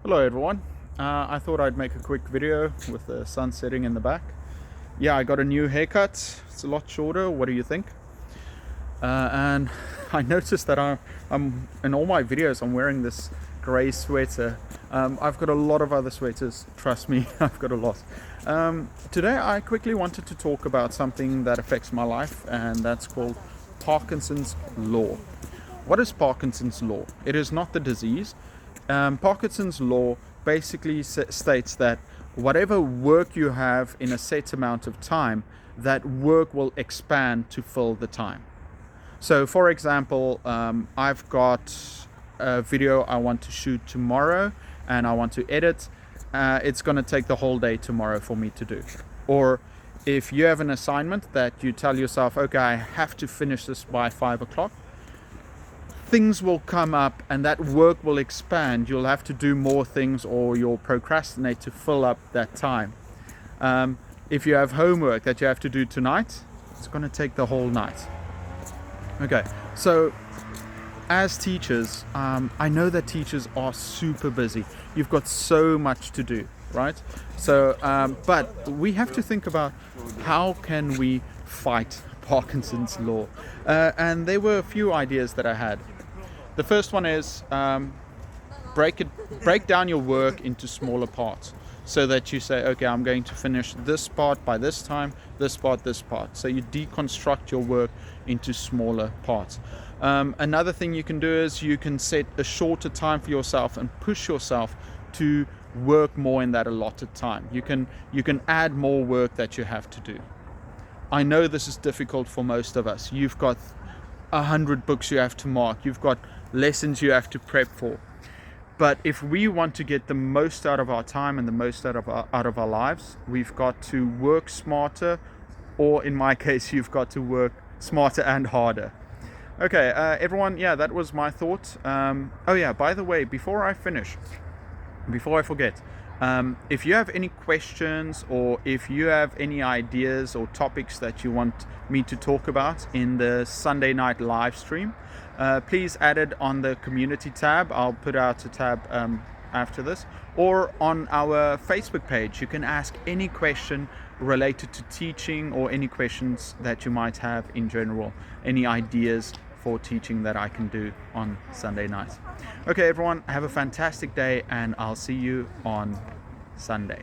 Hello everyone. I thought I'd make a quick video with the sun setting in the back. Yeah, I got a new haircut. It's a lot shorter. What do you think? And I noticed that I'm in all my videos I'm wearing this grey sweater. I've got a lot of other sweaters, trust me. I've got a lot. Today I quickly wanted to talk about something that affects my life, and that's called Parkinson's law. What is Parkinson's law? It is not the disease. Parkinson's law basically states that whatever work you have in a set amount of time, that work will expand to fill the time. So for example, I've got a video I want to shoot tomorrow and I want to edit. It's going to take the whole day tomorrow for me to do. Or if you have an assignment that you tell yourself, okay, I have to finish this by 5 o'clock, things will come up and that work will expand. You'll have to do more things, or you'll procrastinate to fill up that time. If you have homework that you have to do tonight, it's going to take the whole night. Okay, so as teachers, I know that teachers are super busy. You've got so much to do, right? So, but we have to think about how can we fight Parkinson's law. And there were a few ideas that I had. The first one is break down your work into smaller parts, so that you say, okay, I'm going to finish this part by this time, this part. So you deconstruct your work into smaller parts. Another thing you can do is you can set a shorter time for yourself and push yourself to work more in that allotted time. You can add more work that you have to do. I know this is difficult for most of us. You've got 100 books you have to mark. You've got lessons you have to prep for. But if we want to get the most out of our time and the most out of our lives, we've got to work smarter, or in my case, you've got to work smarter and harder. Okay, everyone, yeah, that was my thought. Oh yeah, by the way, before I forget, if you have any questions, or if you have any ideas or topics that you want me to talk about in the Sunday night live stream, please add it on the community tab. I'll put out a tab after this, or on our Facebook page. You can ask any question related to teaching, or any questions that you might have in general, any ideas for teaching that I can do on Sunday nights. Okay everyone, have a fantastic day, and I'll see you on Sunday.